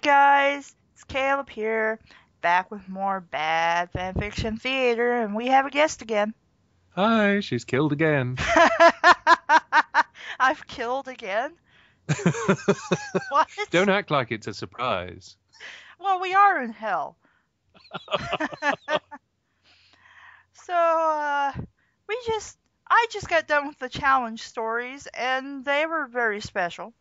guys, it's Caleb here, back with more bad fanfiction theater, and we have a guest again. Hi, she's killed again. I've killed again? What? Don't act like it's a surprise. Well, we are in hell. So, I just got done with the challenge stories, and they were very special.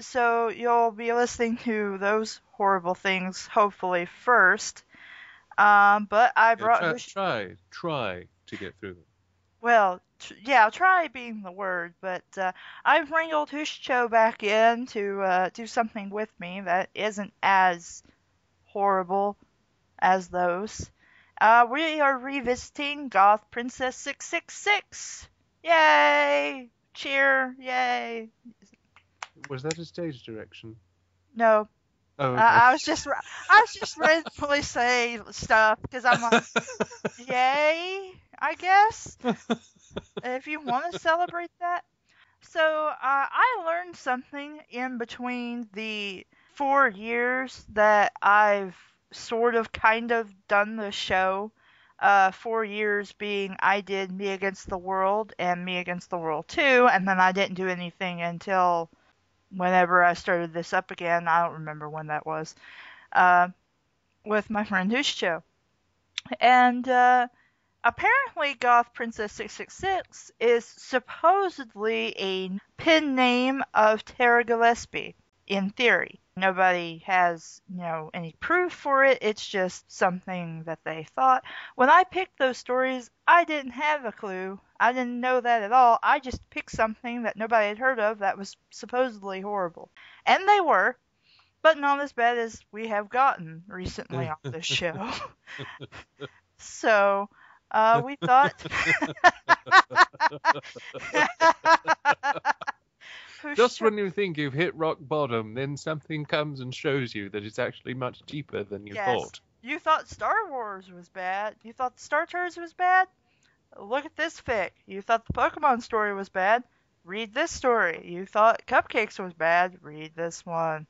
So you'll be listening to those horrible things, hopefully, first. But I Yeah, brought try to get through them. Well, yeah, try being the word, but I've wrangled Hushicho back in to do something with me that isn't as horrible as those. We are revisiting Goth Princess 666. Yay! Cheer! Yay! Was that a stage direction? No, Oh, okay. I was just randomly saying stuff because I'm like, yay, I guess. If you want to celebrate that. So, I learned something in between the 4 years that I've sort of kind of done the show. 4 years being I did Me Against the World and Me Against the World 2, and then I didn't do anything until whenever I started this up again. I don't remember when that was. Uh, with my friend Hushicho. And, apparently, Goth Princess 666 is supposedly a pen name of Terra Gillespie, in theory. Nobody has, any proof for it. It's just something that they thought. When I picked those stories, I didn't have a clue. I didn't know that at all. I just picked something that nobody had heard of that was supposedly horrible. And they were, but not as bad as we have gotten recently on this show. So, we thought. Just when you think you've hit rock bottom, then something comes and shows you that it's actually much deeper than you thought. You thought Star Wars was bad. You thought the Star Tours was bad? Look at this fic. You thought the Pokemon story was bad? Read this story. You thought Cupcakes was bad? Read this one.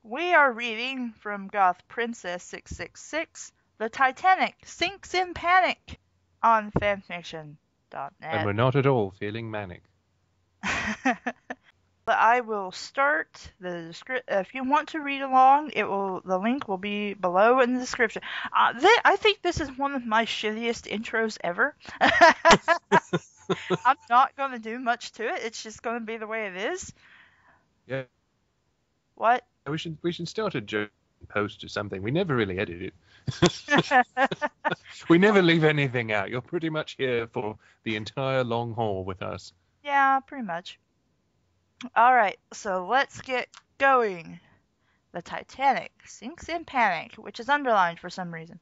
We are reading from Goth Princess 666, The Titanic Sinks in Panic, on fanfiction.net. And we're not at all feeling manic. I will start the description. If you want to read along, the link will be below in the description. I think this is one of my shittiest intros ever. I'm not going to do much to it. It's just going to be the way it is. Yeah. What? We should start a joke post or something. We never really edit it. We never leave anything out. You're pretty much here for the entire long haul with us. Yeah, pretty much. Alright, so let's get going. The Titanic sinks in panic, which is underlined for some reason.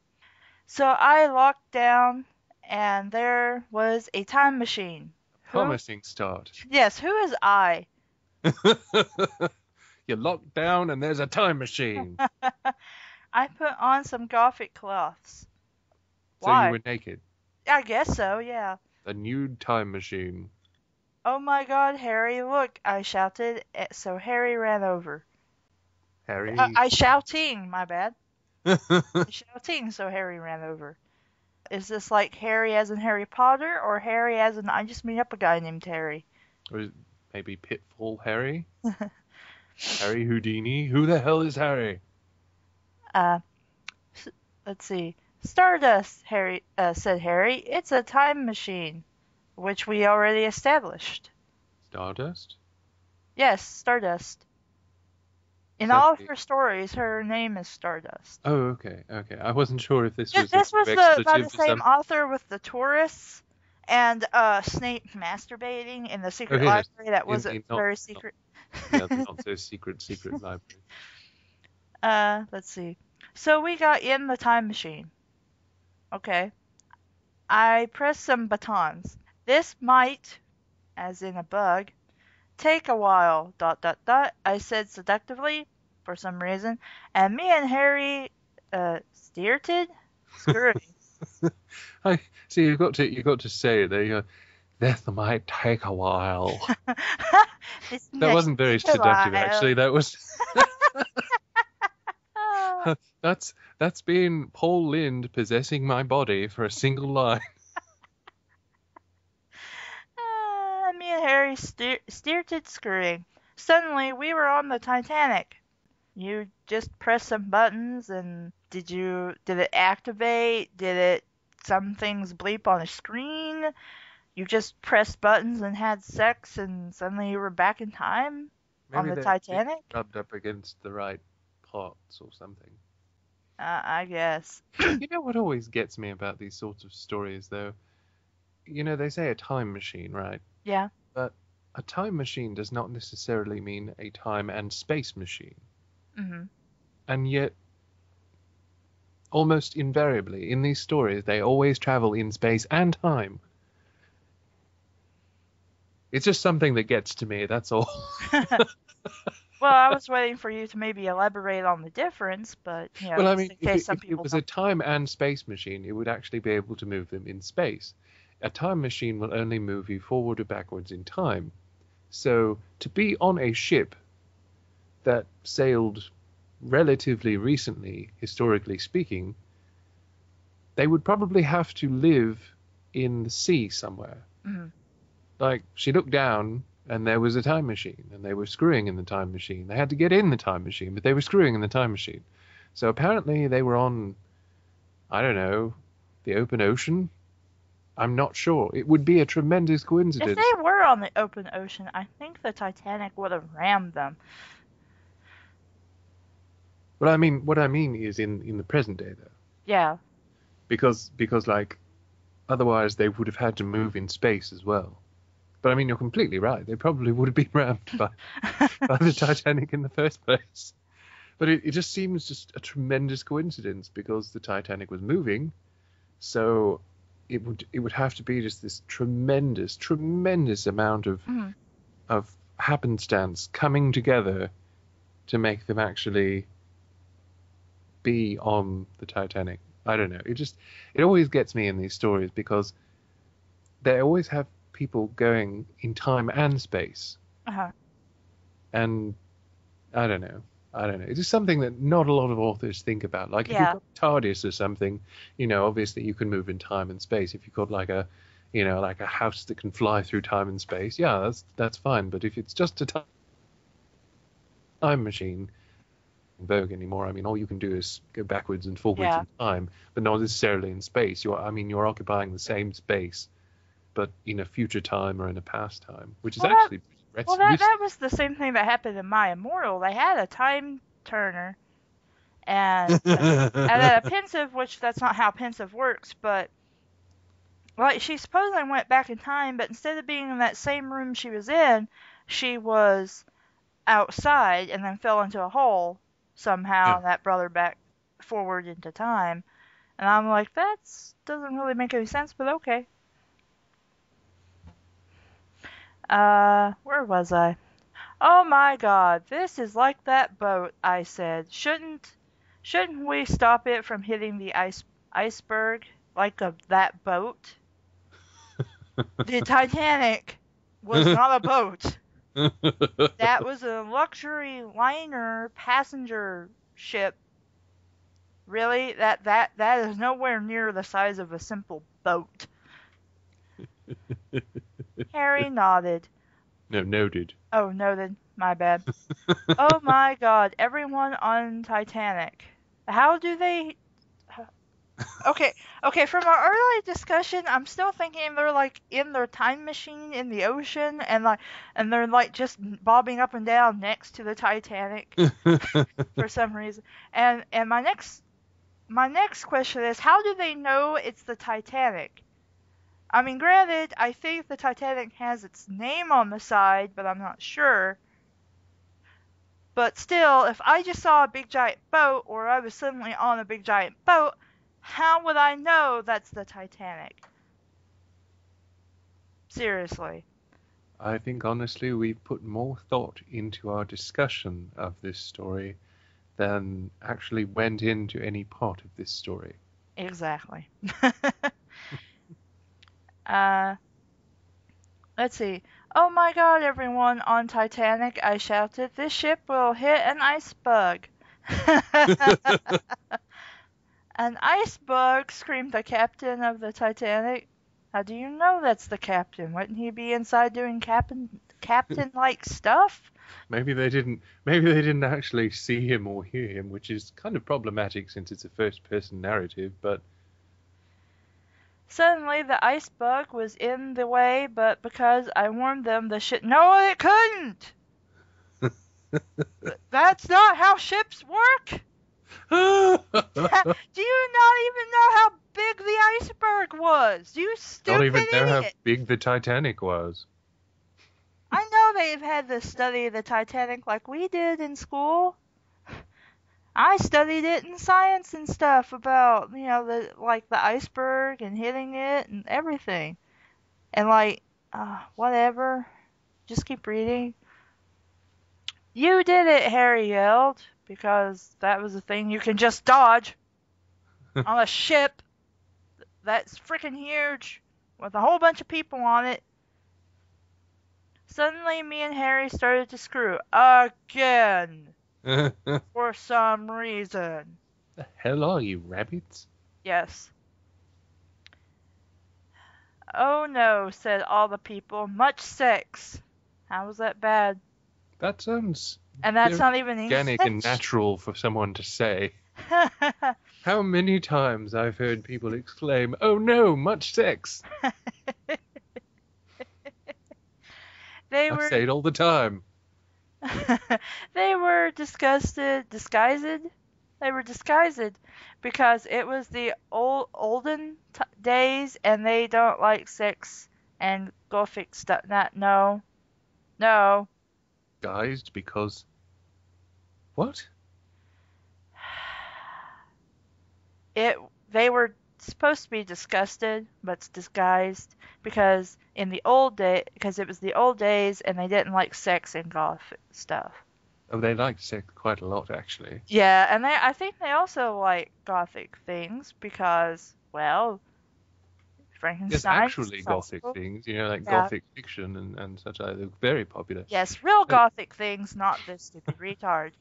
So I locked down, and there was a time machine. Promising start. Yes, who is I? You're locked down and there's a time machine. I put on some gothic cloths. So Why? you were naked. I guess so, yeah. A nude time machine. Oh my god, Harry, look, I shouted, so Harry ran over. Harry? I shouting, my bad. Shouting, so Harry ran over. Is this like Harry as in Harry Potter, or Harry as in I just meet up a guy named Harry? Or is it maybe Pitfall Harry? Harry Houdini? Who the hell is Harry? Let's see. Stardust, Harry said Harry. It's a time machine, which we already established. Stardust? Yes, Stardust. In all of her stories, her name is Stardust. Oh, okay. I wasn't sure if this was This was by the same author with the tourists and Snape masturbating in the secret library that wasn't very secret. Yeah, the not so secret library. Let's see. So we got in the time machine. Okay. I pressed some buttons. This might, as in a bug, take a while, ... I said seductively, for some reason, and me and Harry, skirted? I see. You got to say it. There you go. This might take a while. That wasn't very seductive, actually. That was That's been Paul Lind possessing my body for a single line. Me and Harry steered scurrying. Suddenly, we were on the Titanic. You just pressed some buttons, and did it activate? Did it some things bleep on a screen? You just pressed buttons and had sex, and suddenly you were back in time on Maybe the they Titanic? rubbed up against the right parts or something. I guess. You know what always gets me about these sorts of stories, though? You know, they say a time machine, right? Yeah. But a time machine does not necessarily mean a time and space machine. Hmm. And yet, almost invariably, in these stories, they always travel in space and time. It's just something that gets to me, that's all. Well, I was waiting for you to maybe elaborate on the difference, but, Well, I just mean, in if case it, some if it people was a don't. time and space machine, it would actually be able to move them in space. A time machine will only move you forward or backwards in time. So to be on a ship that sailed relatively recently, historically speaking, they would probably have to live in the sea somewhere. Hmm. Like, she looked down and there was a time machine, and they were screwing in the time machine. They had to get in the time machine, but they were screwing in the time machine. So apparently they were on, I don't know, the open ocean. I'm not sure. It would be a tremendous If coincidence. they were on the open ocean, I think the Titanic would have rammed them. What I mean is in the present day though, Yeah. because like otherwise they would have had to move in space as well. But I mean, you're completely right. They probably would have been rammed by the Titanic in the first place. But it just seems just a tremendous coincidence because the Titanic was moving, so it would have to be just this tremendous amount Mhm. of happenstance coming together to make them actually be on the Titanic. I don't know. It always gets me in these stories because they always have people going in time and space, Uh-huh. and I don't know. I don't know. It's just something that not a lot of authors think about. Like if you've Yeah. got TARDIS or something, obviously you can move in time and space. If you've got like a house that can fly through time and space, yeah, that's fine. But if it's just a time machine, in vogue anymore. I mean, all you can do is go backwards and forwards Yeah. in time, but not necessarily in space. You're occupying the same space, but in a future time or in a past time, which is Well, that actually well pretty that risky. that was the same thing that happened in My Immortal. They had a time turner and then a pensive, which that's not how pensive works, but like she supposedly went back in time, but instead of being in that same room she was in, she was outside and then fell into a hole somehow, Yeah. and that brought her back forward into time. And I'm like, that doesn't really make any sense, but okay. Where was I? Oh my god, this is like that boat, I said. Shouldn't we stop it from hitting the iceberg like that boat? The Titanic was not a boat. That was a luxury liner passenger ship. Really? That is nowhere near the size of a simple boat. Harry nodded. No, noted. Oh, noted. My bad. Oh my god, everyone on Titanic. How do they... Okay, okay, from our early discussion, I'm still thinking they're like in their time machine in the ocean and they're like just bobbing up and down next to the Titanic for some reason. And my next question is, how do they know it's the Titanic? I mean, granted, I think the Titanic has its name on the side, but I'm not sure. But still, if I just saw a big giant boat, or I was suddenly on a big giant boat, how would I know that's the Titanic? Seriously. I think honestly we've put more thought into our discussion of this story than actually went into any part of this story. Exactly. uh, Let's see. Oh my god, everyone on Titanic, I shouted, this ship will hit an ice bug. An ice bug, screamed the captain of the Titanic. How do you know that's the captain? Wouldn't he be inside doing captain-like stuff? Maybe they didn't actually see him or hear him, which is kind of problematic since it's a first-person narrative, but Suddenly the ice bug was in the way, but because I warned them, the ship... No, it couldn't! That's not how ships work! Do you not even know how big the iceberg was? You stupid don't even know how idiot! big the Titanic was. I know they've had to study the Titanic like we did in school. I studied it in science and stuff about, the iceberg and hitting it and everything. And whatever. Just keep reading. You did it, Harry yelled, because that was a thing you can just dodge on a ship that's freaking huge with a whole bunch of people on it. Suddenly, me and Harry started to screw again for some reason. The hell are you, rabbits? Yes. Oh no, said all the people. Much sex. How was that bad? That sounds And that's not even English. organic and natural for someone to say. How many times I've heard people exclaim, "Oh no, much sex!" I say it all the time. They were disguised. They were disguised because it was the olden days, and they don't like sex and gothic stuff. No. Guised because what? They were supposed to be disgusted, but it's disguised because because it was the old days, and they didn't like sex and gothic stuff. Oh, they like sex quite a lot, actually. Yeah, and I think they also like gothic things because, well, Frankenstein. Yes, actually gothic things, like gothic fiction and such. They're very popular. Yes, real gothic things, not this stupid retard.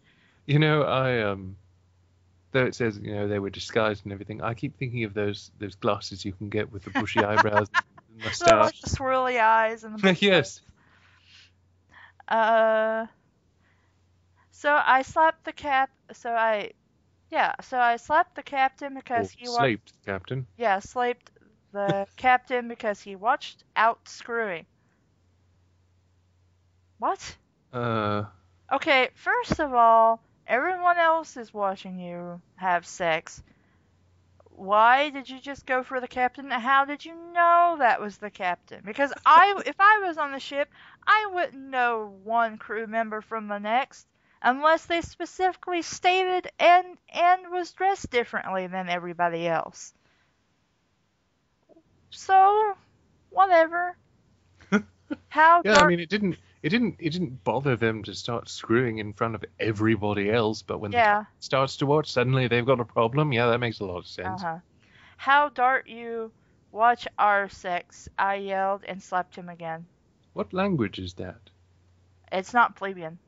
Though it says, they were disguised and everything, I keep thinking of those glasses you can get with the bushy eyebrows and mustache. Like the swirly eyes and the yes. So I slapped the So I slapped the captain because he slaped the captain. Yeah, slaped the captain because he watched out screwing. What? Okay, first of all, everyone else is watching you have sex. Why did you just go for the captain? How did you know that was the captain? Because if I was on the ship, I wouldn't know one crew member from the next unless they specifically stated and was dressed differently than everybody else. So, whatever. How? Yeah, I mean, it didn't bother them to start screwing in front of everybody else, but when the captain starts to watch, suddenly they've got a problem. Yeah, that makes a lot of sense. How dare you watch our sex? I yelled and slapped him again. What language is that? It's not plebeian.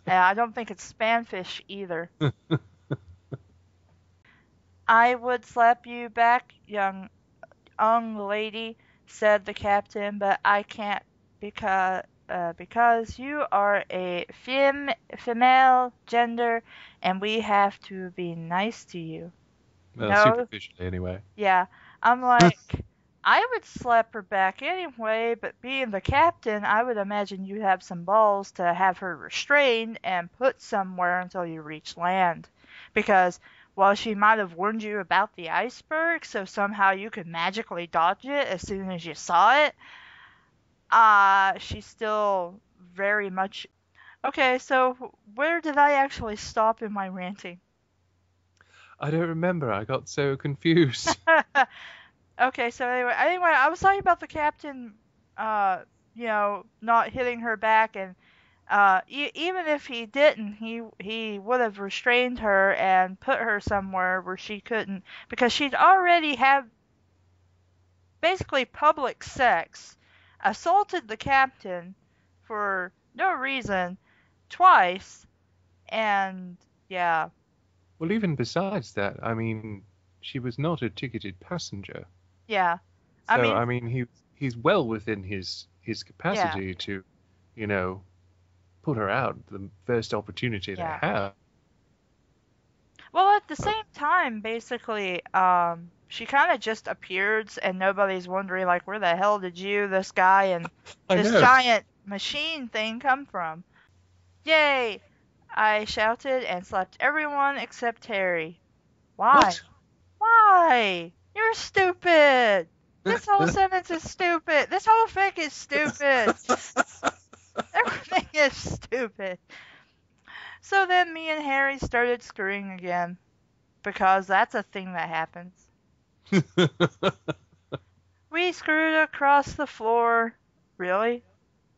I don't think it's Spanfish either. I would slap you back, young lady, said the captain, but I can't because you are a female gender, and we have to be nice to you. Well, no? Superficially, anyway. Yeah, I'm like, I would slap her back anyway, but being the captain, I would imagine you have some balls to have her restrained and put somewhere until you reach land. Because while she might have warned you about the iceberg, so somehow you could magically dodge it as soon as you saw it, she's still very much... Okay, so where did I actually stop in my ranting? I don't remember. I got so confused. Okay, so anyway, I was talking about the captain, not hitting her back, and even if he didn't, he would have restrained her and put her somewhere where she couldn't, because she'd already had basically public sex assaulted the captain for no reason twice, and yeah, Well, even besides that, I mean, she was not a ticketed passenger. yeah. I So, mean, I mean, he's well within his yeah, capacity to, you know, put her out the first opportunity they yeah. have. Well, at the same time, basically, she kind of just appears, and nobody's wondering, like, where the hell did this guy, and I this know. giant machine thing come from? Yay! I shouted and slapped everyone except Harry. Why? What? Why? You're stupid! This whole sentence is stupid! This whole fic is stupid! Everything is stupid! So then me and Harry started screwing again. Because that's a thing that happens. We screwed across the floor. Really?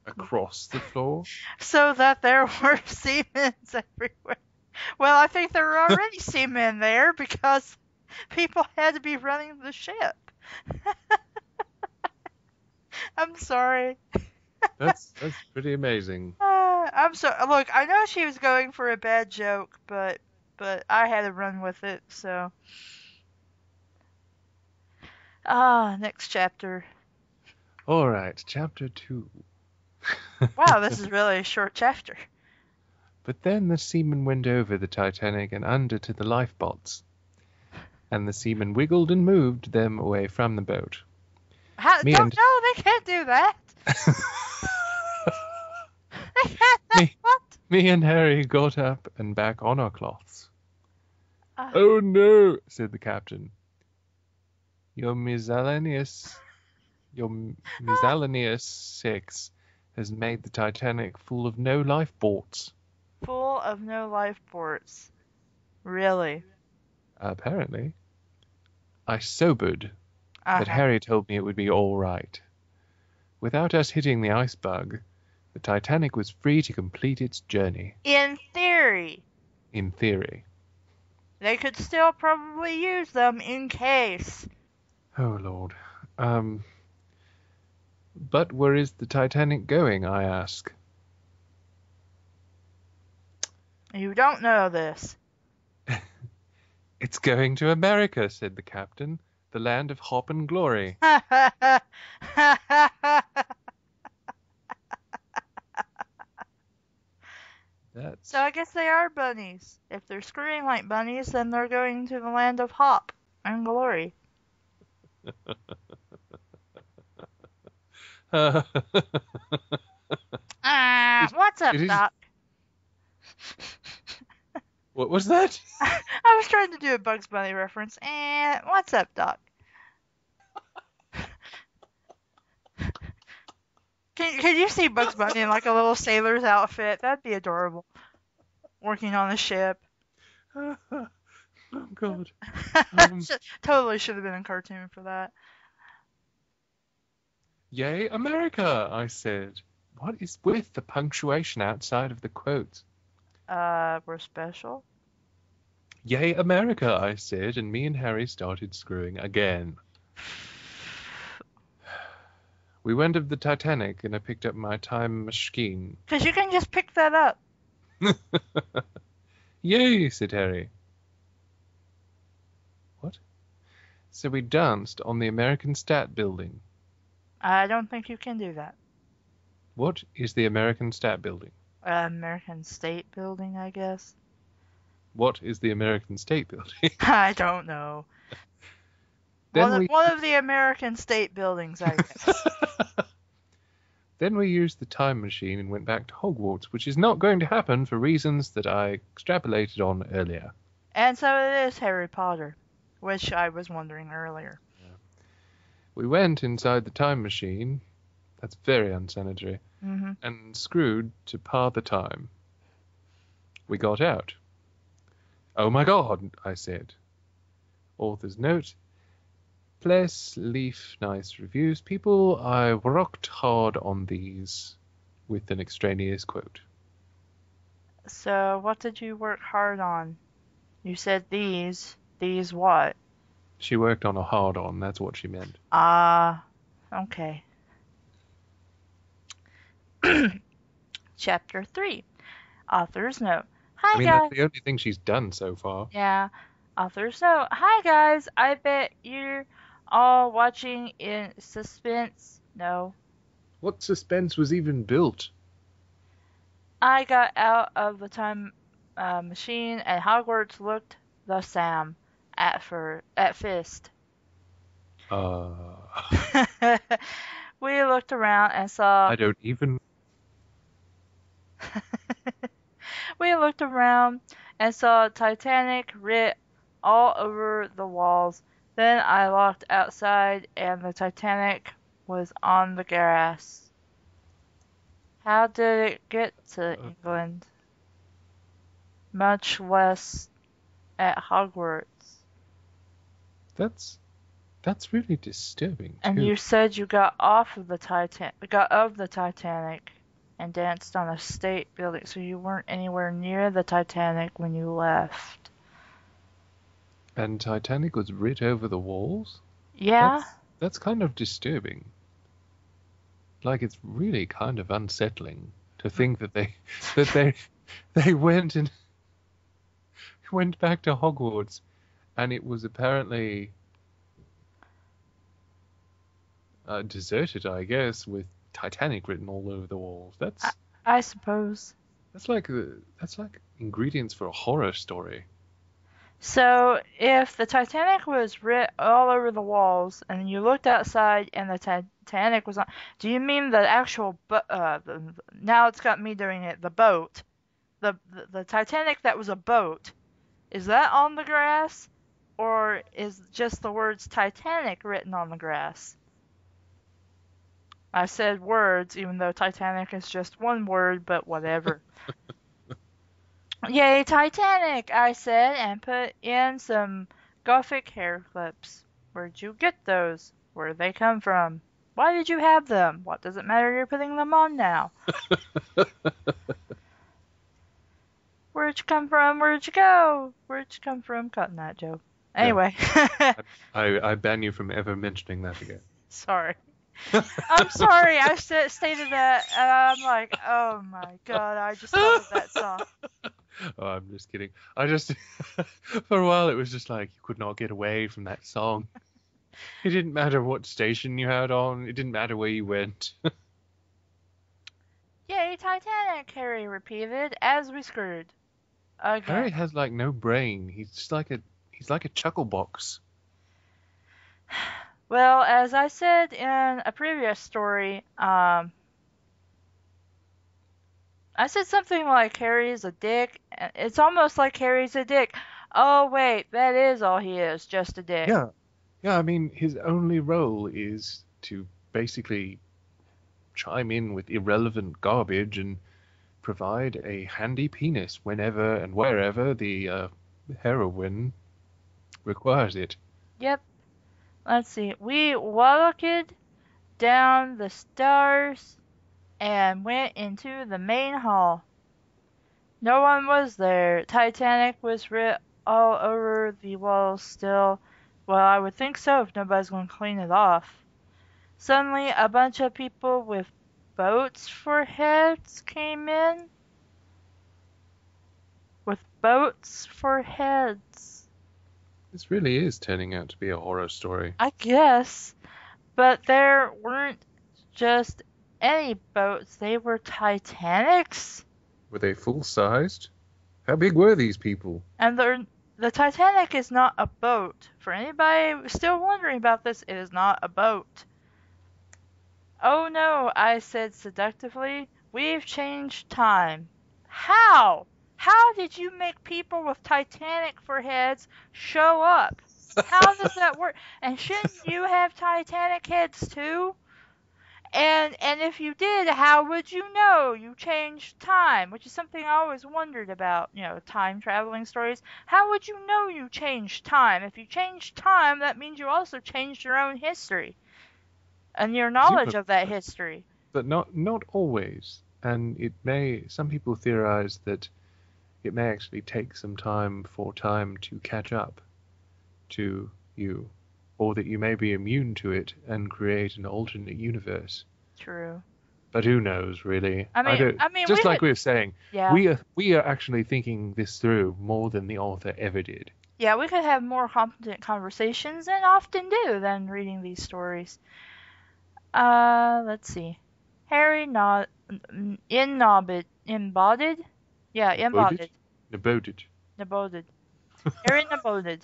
Across the floor? So that there were Siemens everywhere. Well, I think there were already seamen there because people had to be running the ship. I'm sorry. That's pretty amazing. I'm so look. I know she was going for a bad joke, but I had to run with it. So next chapter. All right, chapter 2. Wow, this is really a short chapter. But then the seaman went over the Titanic and under to the lifeboats, and the seaman wiggled and moved them away from the boat. Me Don't and know. They can't do that. They can't. me, What? me and Harry got up and back on our cloths. Uh, Oh no, said the captain. Your miscellaneous sex has made the Titanic full of no lifeboats. Full of no lifeboats. Really? Apparently. I sobered, but Uh-huh. Harry told me it would be all right. Without us hitting the iceberg, the Titanic was free to complete its journey. In theory. In theory. They could still probably use them in case. Oh, Lord. But where is the Titanic going, I ask? You don't know this. It's going to America, said the captain, the land of hop and glory. That's... So I guess they are bunnies. If they're screaming like bunnies, then they're going to the land of hop and glory. What's up, Doc? What was that? I was trying to do a Bugs Bunny reference. And what's up, Doc? Can you see Bugs Bunny in like a little sailor's outfit? That'd be adorable. Working on the ship. Oh, God. Totally should have been a cartoon for that. Yay, America, I said. What is with the punctuation outside of the quote? We're special. Yay, America, I said, and me and Harry started screwing again. We went of the Titanic, and I picked up my time machine. 'Cause you can just pick that up. Yay, said Harry. What? So we danced on the American Stat Building. I don't think you can do that. What is the American Stat Building? American State Building, I guess. What is the American State Building? I don't know. One of the American State Buildings, I guess. Then we used the time machine and went back to Hogwarts, which is not going to happen for reasons that I extrapolated on earlier. And so it is Harry Potter, which I was wondering earlier. Yeah. We went inside the time machine, that's very unsanitary, and screwed to par the time. We got out. Oh my God, I said. Author's note. Please leave nice reviews, people. I worked hard on these, with an extraneous quote. So what did you work hard on? You said these. These what? She worked on a hard-on, that's what she meant. Okay. Chapter 3. Author's Note. I Hi mean, that's guys. the only thing she's done so far. Yeah. Author's Note. Hi guys. I bet you're all watching in suspense. No. What suspense was even built? I got out of the time machine and Hogwarts looked the same at first. We looked around and saw I don't even. we looked around and saw Titanic writ all over the walls. Then I looked outside and the Titanic was on the grass. How did it get to England? Much less at Hogwarts. That's really disturbing And too. you said you got of the Titanic and danced on a state building, so you weren't anywhere near the Titanic when you left. And Titanic was writ over the walls? Yeah? That's kind of disturbing. Like, it's really kind of unsettling to think that they went back to Hogwarts and it was apparently deserted, I guess, with Titanic written all over the walls. I suppose. That's like ingredients for a horror story. So, if the Titanic was writ all over the walls, and you looked outside and the Titanic was on, do you mean the actual now it's got me doing it, the boat. The Titanic that was a boat, is that on the grass? Or is just the words Titanic written on the grass? I said words, even though Titanic is just one word, but whatever. Yay, Titanic, I said, and put in some Gothic hair clips. Where'd you get those? Where'd they come from? Why did you have them? What does it matter you're putting them on now? Where'd you come from? Where'd you go? Where'd you come from? Cutting that joke. Anyway. I ban you from ever mentioning that again. Sorry. I'm sorry, I stated that, and I'm like, oh my god, I just thought of that song. Oh, I'm just kidding. I just, for a while, it was just like you could not get away from that song. It didn't matter what station you had on. It didn't matter where you went. Yay, Titanic, Harry repeated as we screwed. Again. Harry has like no brain. He's like a chuckle box. Well, as I said in a previous story, I said something like Harry's a dick. It's almost like Harry's a dick. Oh wait, that is all he is, just a dick. Yeah. I mean, his only role is to basically chime in with irrelevant garbage and provide a handy penis whenever and wherever the heroine requires it. Yep. Let's see. We walked down the stairs and went into the main hall. No one was there. Titanic was writ all over the walls still. Well, I would think so if nobody's going to clean it off. Suddenly, a bunch of people with boats for heads came in. With boats for heads. This really is turning out to be a horror story. I guess. But there weren't just any boats. They were Titanics. Were they full-sized? How big were these people? And the Titanic is not a boat. For anybody still wondering about this, it is not a boat. Oh no, I said seductively. We've changed time. How? How did you make people with Titanic for heads show up? How does that work? And shouldn't you have Titanic heads too? And if you did, how would you know you changed time? Which is something I always wondered about, time traveling stories. How would you know you changed time? If you changed time, that means you also changed your own history. And your knowledge of that history. But not always. And some people theorize that it may actually take some time for time to catch up to you, or that you may be immune to it and create an alternate universe. True. But who knows, really? I I mean, don't. I mean, Just like we were saying, yeah, we are actually thinking this through more than the author ever did. yeah, we could have more competent conversations, and often do, than reading these stories. Let's see. Harry not embodied? Yeah, Naboded? embodied. Naboded. Naboded. Harry naboded.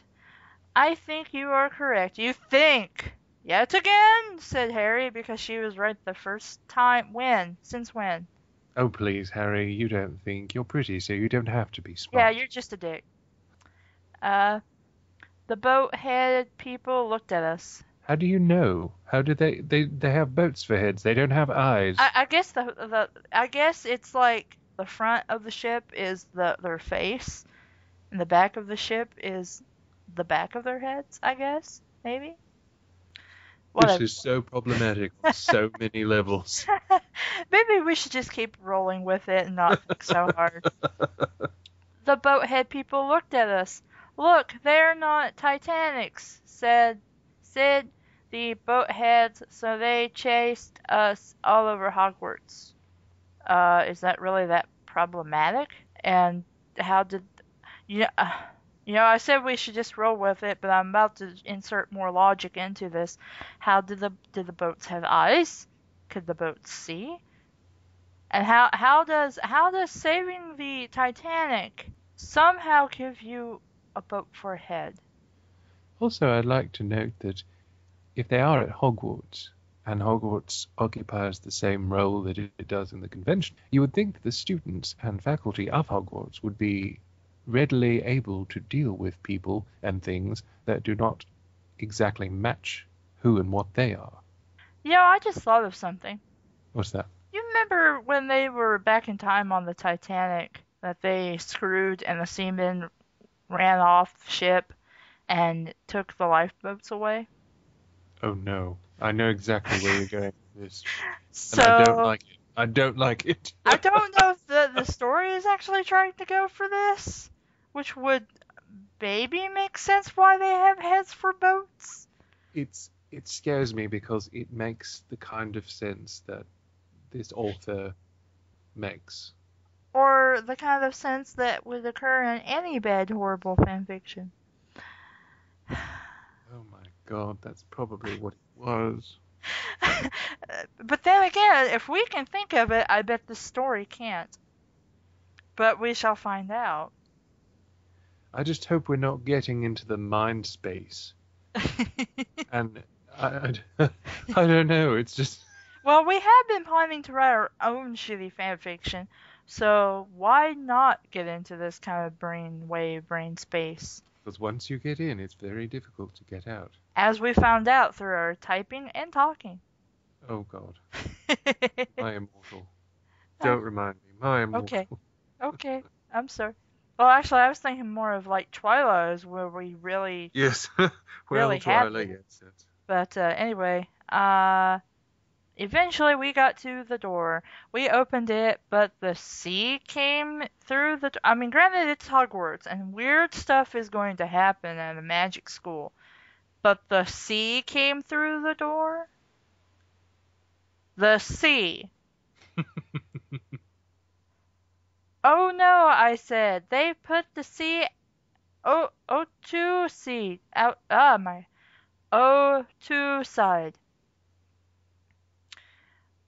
I think you are correct. You think? Yet again, said Harry, because she was right the first time. When? Since when? Oh, please, Harry, you don't think. You're pretty, so you don't have to be Yeah, smart. you're just a dick. Uh, the boat-headed people looked at us. How do you know? How do they have boats for heads? They don't have eyes. I guess I guess it's like the front of the ship is their face, and the back of the ship is the back of their heads. I guess maybe. This Whatever. is so problematic on so many levels. Maybe we should just keep rolling with it and not think so hard. The boathead people looked at us. Look, they're not Titanics, said the boatheads, so they chased us all over Hogwarts. Is that really that problematic? And how did you know? I said we should just roll with it, but I'm about to insert more logic into this. How did the boats have eyes? Could the boats see? And how does saving the Titanic somehow give you a boat for a head? Also, I'd like to note that if they are at Hogwarts, and Hogwarts occupies the same role that it does in the convention, you would think the students and faculty of Hogwarts would be readily able to deal with people and things that do not exactly match who and what they are. I just thought of something. What's that? You remember when they were back in time on the Titanic that they screwed and the seamen ran off ship and took the lifeboats away? Oh no, I know exactly where you're going with this, So and I don't like it. I don't like it. I don't know if the story is actually trying to go for this, which would maybe make sense why they have heads for boats. It scares me because it makes the kind of sense that this author makes. Or the kind of sense that would occur in any bad, horrible fanfiction. Oh my god, that's probably what it was. But then again, if we can think of it, I bet the story can't. But we shall find out. I just hope we're not getting into the mind space. And I don't know, it's just... Well, we have been planning to write our own shitty fanfiction, so why not get into this kind of brain space? Because once you get in, it's very difficult to get out. As we found out through our typing and talking. Oh god. My immortal. Don't remind me. My immortal. Okay, I'm sorry. Well, actually, I was thinking more of like Twilight's, where we really... Yes. Well, really had Twilight, it. yes. But anyway, eventually we got to the door. We opened it, but the sea came through the... I mean, granted, it's Hogwarts, and weird stuff is going to happen at a magic school. But the sea came through the door? The sea. Oh no, I said. They put the sea... O2 sea. Out... my... O2 side.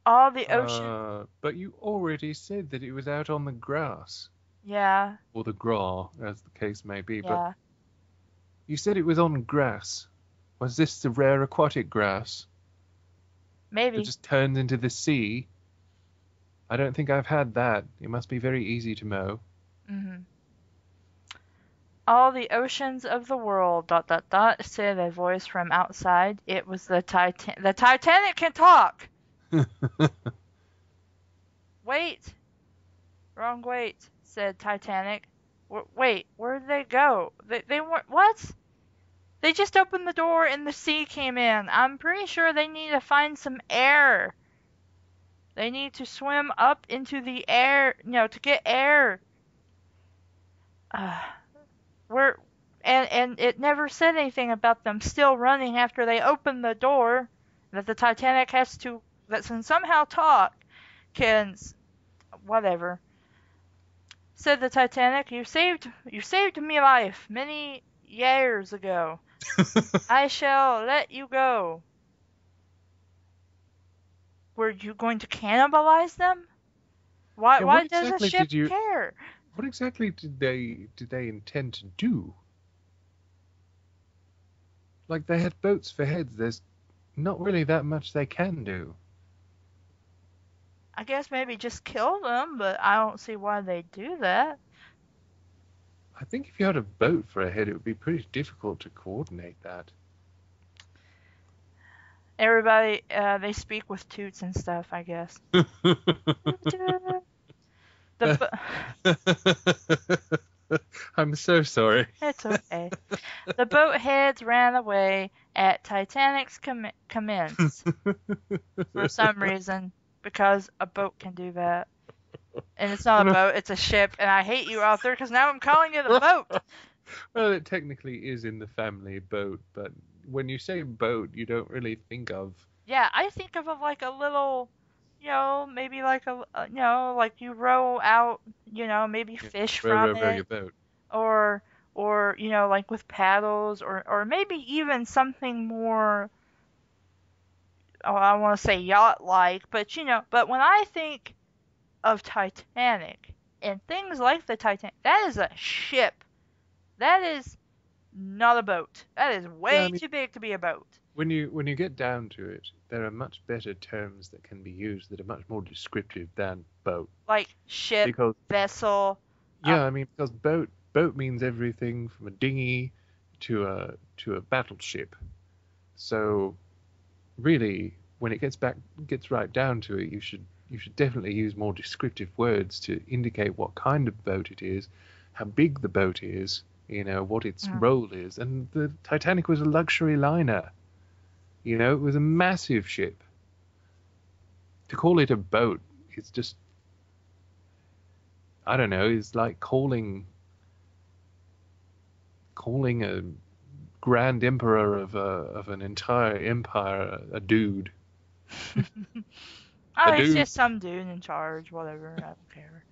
All the ocean... But you already said that it was out on the grass. Yeah. Or the graw, as the case may be. Yeah. But you said it was on grass. Was this the rare aquatic grass? Maybe. It just turns into the sea? I don't think I've had that. It must be very easy to mow. Mm-hmm. All the oceans of the world, ... said a voice from outside. It was the Titanic. The Titanic can talk! Wait. Wrong wait, said Titanic. Wait, where did they go? They weren't... What? They just opened the door and the sea came in. I'm pretty sure they need to find some air. They need to swim up into the air, to get air. And it never said anything about them still running after they opened the door. That the Titanic that can somehow talk. whatever. Said the Titanic, you saved me life many years ago. I shall let you go. Were you going to cannibalize them? Why Yeah, why does a ship care? what exactly did they intend to do? Like, they had boats for heads. There's not really that much they can do. I guess maybe just kill them, but I don't see why they do that. I think if you had a boat for a head, it would be pretty difficult to coordinate that. Everybody, they speak with toots and stuff, I guess. The I'm so sorry. It's okay. The boat heads ran away at Titanic's commence for some reason, because a boat can do that. And it's not a boat, it's a ship, and I hate you, author, because now I'm calling it a boat. Well, it technically is in the family boat, but when you say boat, you don't really think of... Yeah, I think of it like a little, maybe like like you row out, maybe fish from row it, your boat. or like with paddles, or maybe even something more, I want to say yacht-like, but when I think of Titanic and things like the Titanic, that is a ship. That is not a boat. That is way too big to be a boat. When you get down to it, there are much better terms that can be used that are much more descriptive than boat. Like ship, vessel. Yeah, because boat means everything from a dinghy to a battleship. So really, when it gets right down to it, you should definitely use more descriptive words to indicate what kind of boat it is, how big the boat is, what its role is. And the Titanic was a luxury liner. It was a massive ship. To call it a boat is just, I don't know, it's like calling a grand emperor of an entire empire a dude. It's just some dude in charge, whatever, I don't care.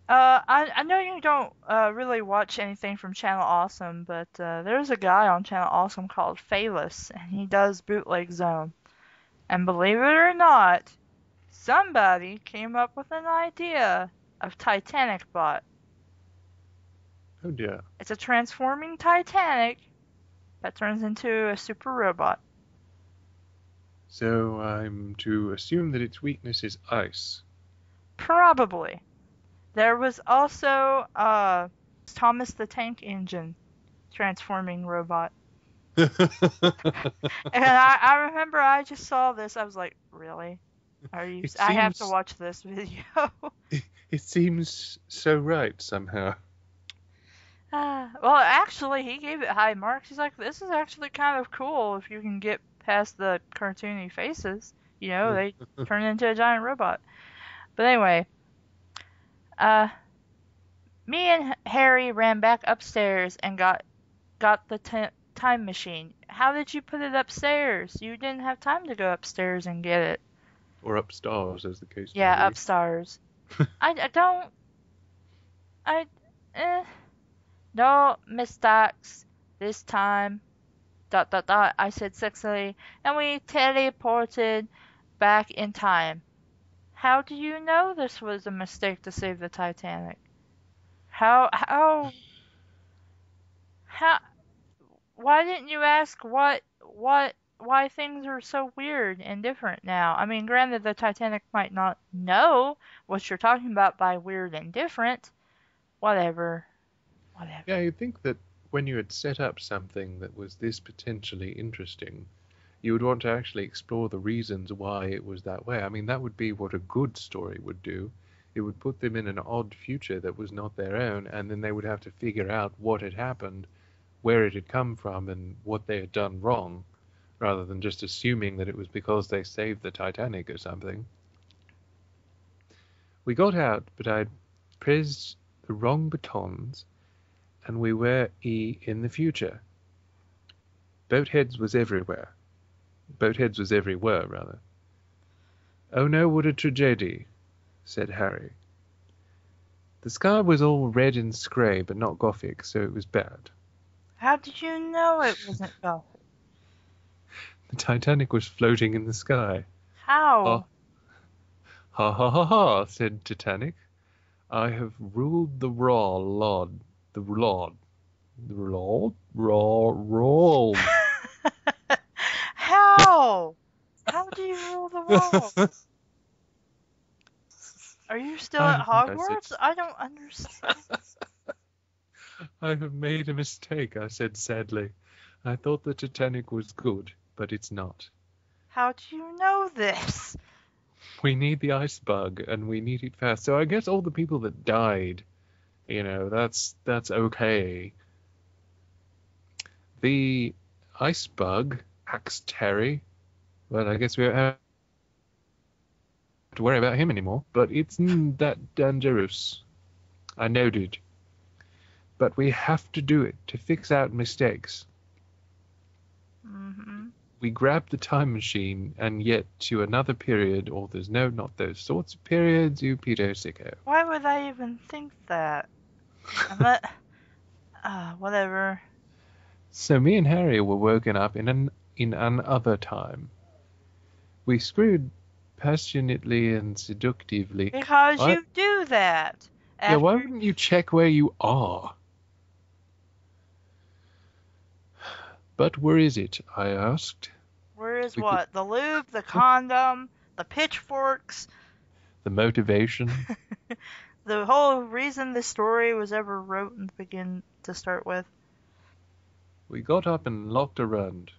I know you don't really watch anything from Channel Awesome, but there's a guy on Channel Awesome called Phaelus, and he does Bootleg Zone. And believe it or not, somebody came up with an idea of Titanic Bot. Oh dear. It's a transforming Titanic that turns into a super robot. So I'm to assume that its weakness is ice. Probably. There was also Thomas the Tank Engine transforming robot. And I remember I just saw this. I was like, really? I have to watch this video. It seems so right somehow. Well, actually, he gave it high marks. He's like, this is actually kind of cool if you can get past the cartoony faces. They turn into a giant robot. But anyway, me and Harry ran back upstairs and got the time machine. How did you put it upstairs? You didn't have time to go upstairs and get it. Or upstairs, as the case may be. Yeah, upstairs. No mistakes this time. ... I said sexily, and we teleported back in time. How do you know this was a mistake to save the Titanic? Why didn't you ask why things are so weird and different now? Granted, the Titanic might not know what you're talking about by weird and different. Whatever. Yeah, you'd think that when you had set up something that was this potentially interesting, you would want to actually explore the reasons why it was that way. That would be what a good story would do. It would put them in an odd future that was not their own, and then they would have to figure out what had happened, where it had come from, and what they had done wrong, rather than just assuming that it was because they saved the Titanic or something. We got out, but I'd pressed the wrong buttons, and we were in the future. Boatheads was everywhere, rather. Oh no, what a tragedy, said Harry. The sky was all red and screy, but not Gothic, so it was bad. How did you know it wasn't Gothic? The Titanic was floating in the sky. How? Ha ha ha ha, said Titanic. I have ruled the raw lord. The lord. The lord? Raw. How? How do you rule the world? Are you still I at have a Hogwarts? message. I don't understand. I have made a mistake, I said sadly. I thought the Titanic was good, but it's not. How do you know this? We need the ice bug, and we need it fast. So I guess all the people that died, that's okay. The ice bug, axed Harry. Well, I guess we don't have to worry about him anymore. But it's not that dangerous. I noted. But we have to do it to fix out mistakes. Mm-hmm. We grab the time machine and yet to another period, or there's not those sorts of periods, you pedo sicko. Why would I even think that? Whatever. So me and Harry were woken up in another time. We screwed passionately and seductively. Because you do that. Yeah, why wouldn't you check where you are? But where is it? I asked. Where is what? The lube, the condom, the pitchforks. The motivation. The whole reason this story was ever wrote and begin to start with. We got up and looked around.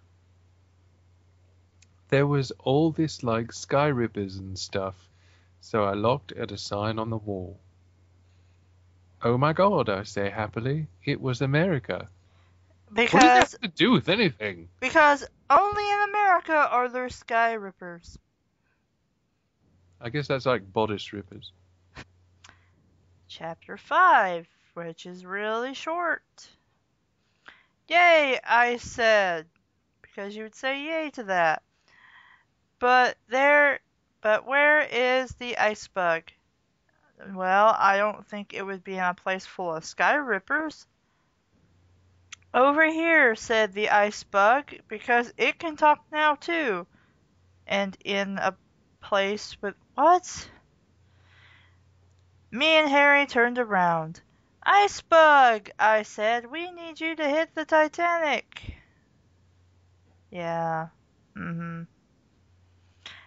There was all this like sky rippers and stuff, so I looked at a sign on the wall. Oh my god, I say happily, it was America. What does that have to do with anything? Because only in America are there sky rippers. I guess that's like bodice rippers. Chapter 5, which is really short. Yay, I said, because you would say yay to that. But where is the ice bug? Well, I don't think it would be in a place full of sky rippers. Over here, said the ice bug, because it can talk now too. And in a place with what? Me and Harry turned around. Ice bug, I said, we need you to hit the Titanic. Yeah. And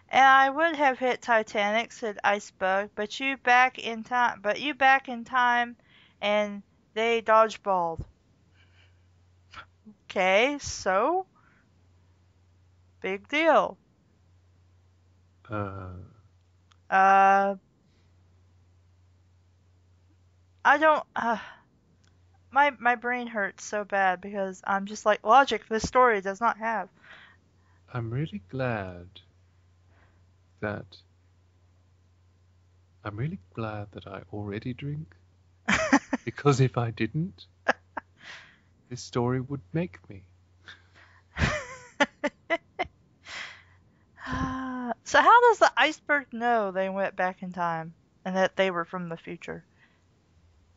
I would have hit Titanic, said Icebug, but you back in time and they dodgeballed. Okay, so big deal. I don't my brain hurts so bad because I'm just like logic this story does not have. I'm really glad that I already drink. Because if I didn't, this story would make me. So how does the iceberg know they went back in time and that they were from the future?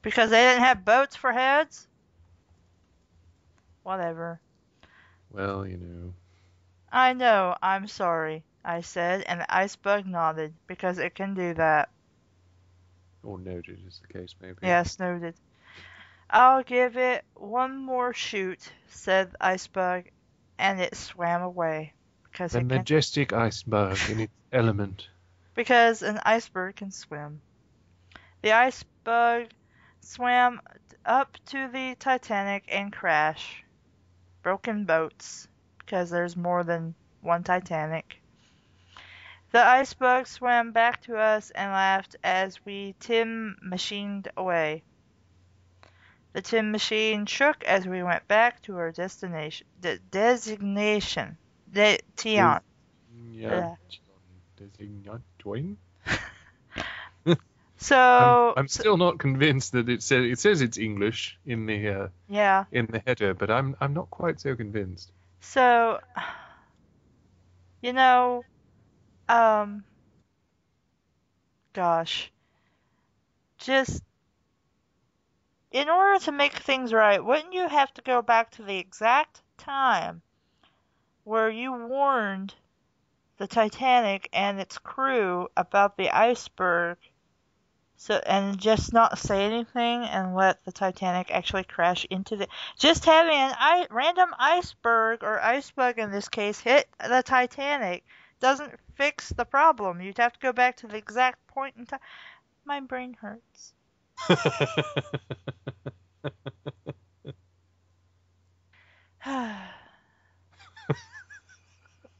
Because they didn't have boats for heads? Whatever. Well, you know. I know, I'm sorry, I said, and the icebug nodded, because it can do that. Or noted, as the case may be. Yes, noted. I'll give it one more shoot, said the icebug, and it swam away. Because The majestic iceberg in its element. Because an iceberg can swim. The icebug swam up to the Titanic and crashed. Broken boats, because there's more than one Titanic. The icebug swam back to us and laughed as we Tim machined away. The Tim machine shook as we went back to our designation. Tion. So I'm still not convinced that it says it's English in the in the header, but I'm not quite so convinced. So gosh. Just, in order to make things right, wouldn't you have to go back to the exact time where you warned the Titanic and its crew about the iceberg, and just not say anything and let the Titanic actually crash into the... Just having an random iceberg, or ice bug in this case, hit the Titanic doesn't fix the problem. You'd have to go back to the exact point in time. My brain hurts.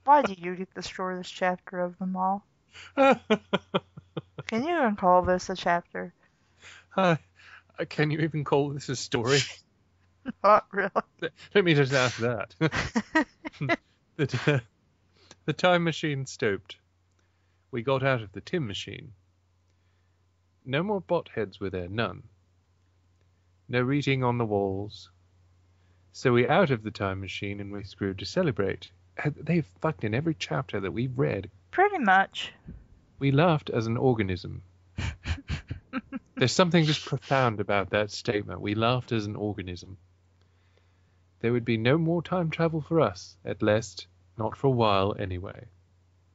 Why do you get the shortest chapter of them all? Can you even call this a chapter? Can you even call this a story? Not really. Let me just ask that. The time machine stopped. We got out of the tin machine. No more bot heads were there, none. No reading on the walls. So we out of the time machine and we screwed to celebrate. They've fucked in every chapter that we've read. Pretty much. We laughed as an organism. There's something just profound about that statement. We laughed as an organism. There would be no more time travel for us, at least, not for a while anyway.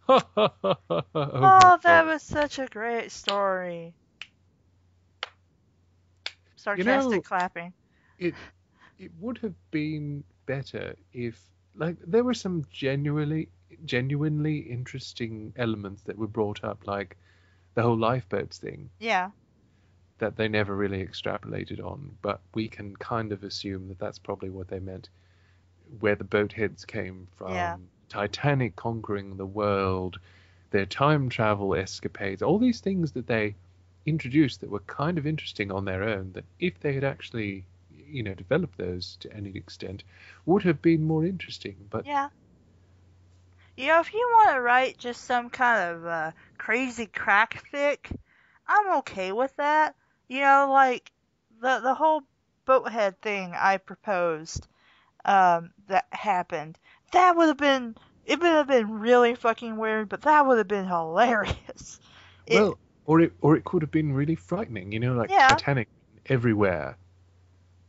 Oh, that was such a great story. Sarcastic clapping. It would have been better if, like, there were some genuinely interesting elements that were brought up, like the whole lifeboats thing. Yeah. That they never really extrapolated on, but we can kind of assume that that's probably what they meant, where the boat heads came from. Yeah. Titanic conquering the world, their time travel escapades, all these things that they introduced that were kind of interesting on their own, that if they had actually, developed those to any extent, would have been more interesting. But yeah. If you want to write just some kind of crazy crack fic, I'm okay with that. Like the whole boathead thing I proposed that happened. It would have been really fucking weird, but that would have been hilarious. Or it could have been really frightening, like Titanic everywhere.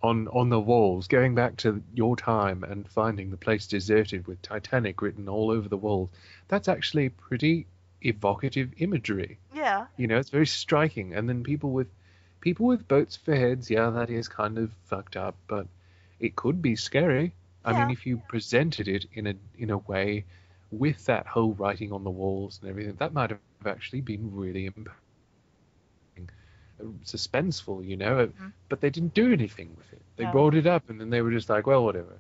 On the walls, going back to your time and finding the place deserted with Titanic written all over the walls. That's actually pretty evocative imagery. Yeah. It's very striking. And then people with boats for heads, that is kind of fucked up, but it could be scary. Yeah. I mean, if you presented it in a way with that whole writing on the walls and everything, that might have actually been really suspenseful, Mm-hmm. But they didn't do anything with it. They brought it up and then they were just like, well, whatever.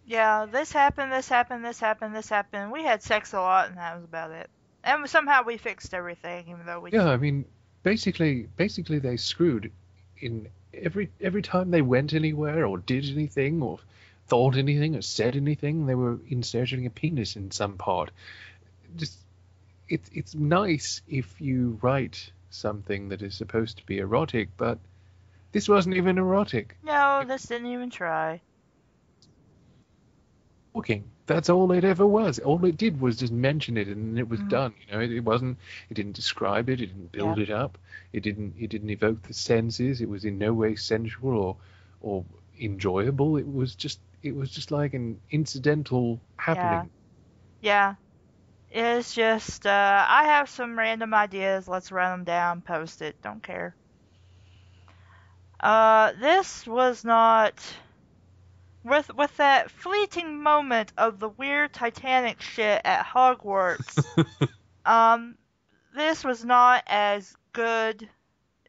Yeah, this happened. We had sex a lot and that was about it. And somehow we fixed everything, even though we... Yeah, I mean, basically they screwed in every time they went anywhere or did anything or thought anything or said anything, they were inserting a penis in some part. Just, it's nice if you write something that is supposed to be erotic, but this wasn't even erotic. No, this didn't even try. Talking. That's all it ever was. All it did was just mention it, and it was done. It didn't describe it. It didn't build it up. It didn't evoke the senses. It was in no way sensual or enjoyable. It was just like an incidental happening. Yeah. It's just, I have some random ideas. Let's run them down, post it. Don't care. This was not... With that fleeting moment of the weird Titanic shit at Hogwarts, this was not as good,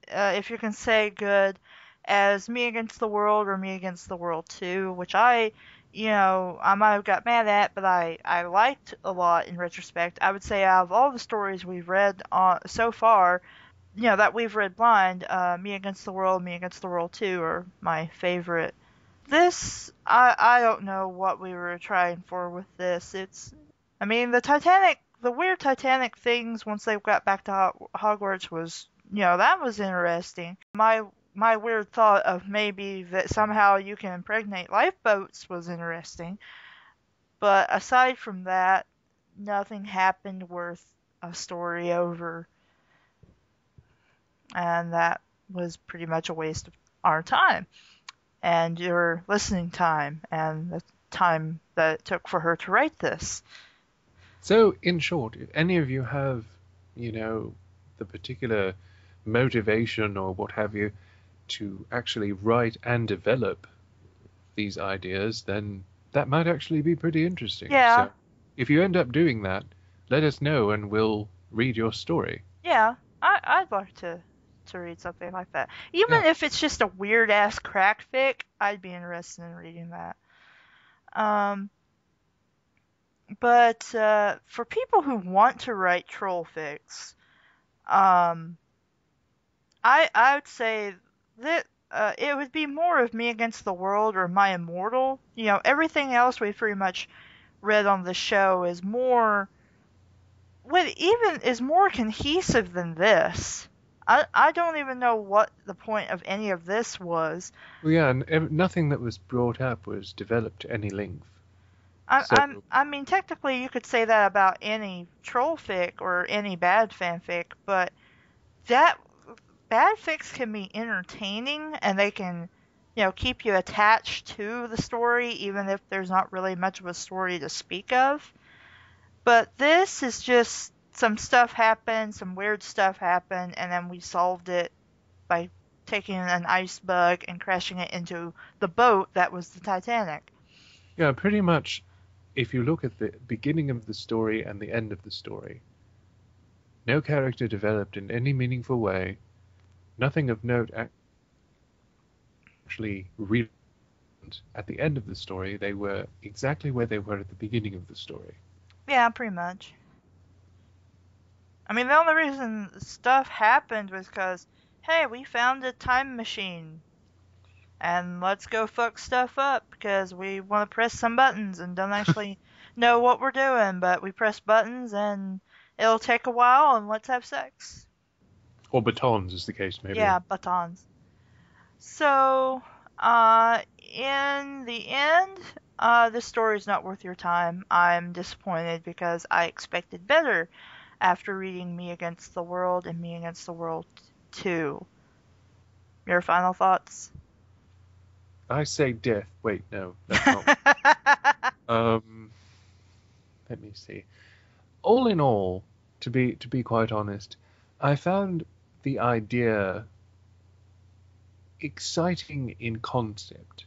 if you can say good, as Me Against the World or Me Against the World 2, which I might have got mad at, but I liked a lot in retrospect. I would say out of all the stories we've read so far, that we've read blind, Me Against the World 2 are my favorite. This, I don't know what we were trying for with this. The weird Titanic things once they got back to Hogwarts was, that was interesting. My weird thought of maybe that somehow you can impregnate lifeboats was interesting. But aside from that, nothing happened worth a story over. and that was pretty much a waste of our time and your listening time and the time that it took for her to write this. So, in short, if any of you have, the particular motivation or what have you to actually write and develop these ideas, then that might actually be pretty interesting. Yeah. So, if you end up doing that, let us know and we'll read your story. Yeah, I'd like to read something like that. Even Yeah. if it's just a weird ass crack fic, I'd be interested in reading that. Um, but for people who want to write troll fics, um, I would say that it would be more of Me Against the World or My Immortal. Everything else we pretty much read on the show is more, what even is more cohesive than this. I don't even know what the point of any of this was. Well, yeah, and nothing that was brought up was developed to any length. I, So, I'm, I mean, technically, you could say that about any troll fic or any bad fanfic, but that bad fics can be entertaining and they can, keep you attached to the story, even if there's not really much of a story to speak of. But this is just some stuff happened, some weird stuff happened, and then we solved it by taking an ice bug and crashing it into the boat that was the Titanic. yeah, pretty much, if you look at the beginning of the story and the end of the story, no character developed in any meaningful way, nothing of note actually real. At the end of the story, they were exactly where they were at the beginning of the story. Yeah, pretty much. I mean, the only reason stuff happened was because, hey, we found a time machine. And let's go fuck stuff up because we want to press some buttons and don't actually know what we're doing, but we press buttons and it'll take a while and let's have sex. Or batons, as the case may be. Yeah, buttons. So, in the end, this story's not worth your time. I'm disappointed because I expected better after reading Me Against the World and Me Against the World 2. Your final thoughts? I say death. Wait, no, that's not. Let me see. All in all, to be quite honest, I found the idea exciting in concept,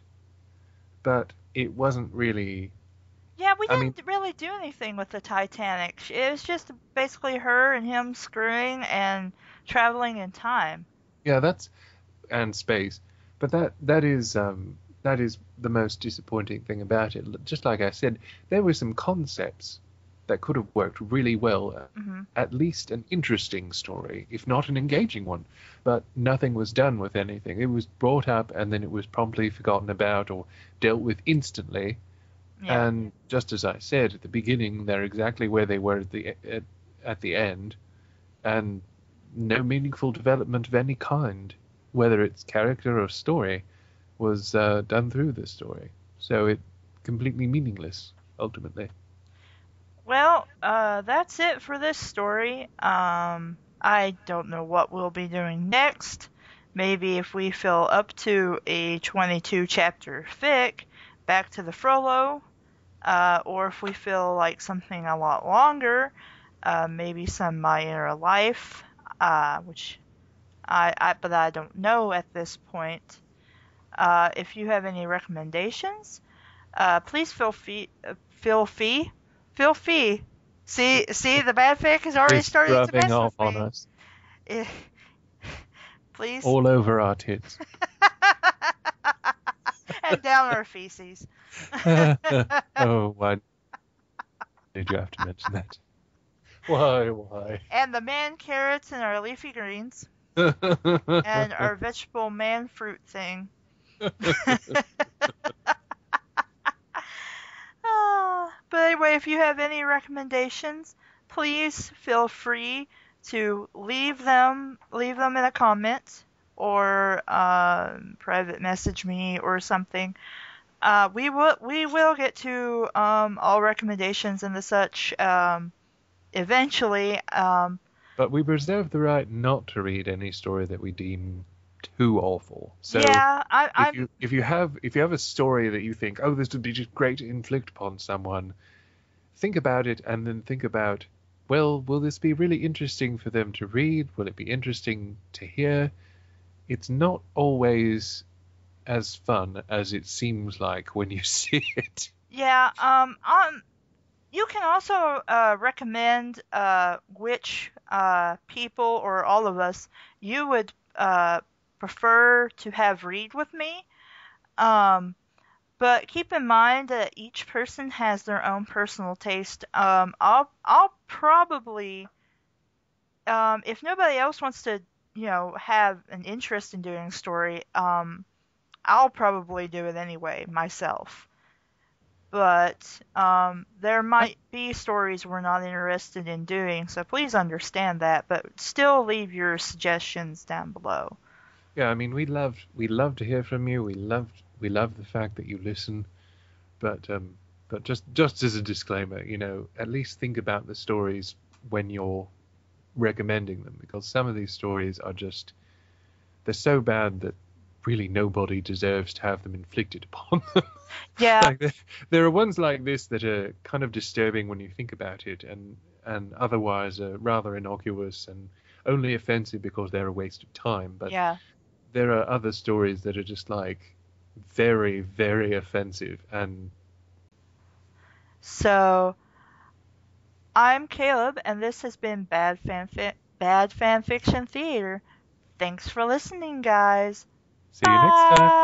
but it wasn't really. Yeah, we I mean, didn't really do anything with the Titanic. It was just basically her and him screwing and traveling in time. yeah, that's and space, but that is the most disappointing thing about it. Just like I said, there were some concepts that could have worked really well, Hmm. at least an interesting story, if not an engaging one. But nothing was done with anything. It was brought up and then it was promptly forgotten about or dealt with instantly. Yeah. And just as I said at the beginning, they're exactly where they were at the end, and no meaningful development of any kind, whether it's character or story, was done through the story. So it completely meaningless ultimately. Well, that's it for this story. I don't know what we'll be doing next. Maybe if we fill up to a 22 chapter fic, back to the Frollo, or if we feel like something a lot longer, maybe some My Inner Life, which but I don't know at this point. If you have any recommendations, please feel free, feel free. See, the bad fic is already It's starting to rubbing mess off with on me. us, Eh, Please, all over our tits. and down our feces. Oh, why did you have to mention that? Why? And the man carrots and our leafy greens and our vegetable man fruit thing. But anyway, if you have any recommendations, please feel free to leave them in a comment or private message me or something. We will get to all recommendations and the such eventually. But we reserve the right not to read any story that we deem too awful. So Yeah, if I'm. you have a story that you think, oh, this would be just great to inflict upon someone, think about it and then think about, well, will this be really interesting for them to read? Will it be interesting to hear? It's not always as fun as it seems like when you see it. Yeah. You can also recommend which people or all of us you would prefer to have read with me. Um, but keep in mind that each person has their own personal taste. I'll probably, if nobody else wants to, have an interest in doing a story, I'll probably do it anyway myself. But there I, might be stories we're not interested in doing, so please understand that. But still leave your suggestions down below. yeah, I mean, we love to hear from you. We love the fact that you listen. But just as a disclaimer, at least think about the stories when you're recommending them, because some of these stories are just they're so bad that really nobody deserves to have them inflicted upon them. Yeah, Like there are ones like this that are kind of disturbing when you think about it, and otherwise are rather innocuous and only offensive because they're a waste of time. But yeah. there are other stories that are just like very, very offensive, and So I'm Caleb, and this has been Bad Fan Fiction Theater. Thanks for listening, guys. see you next time. Bye.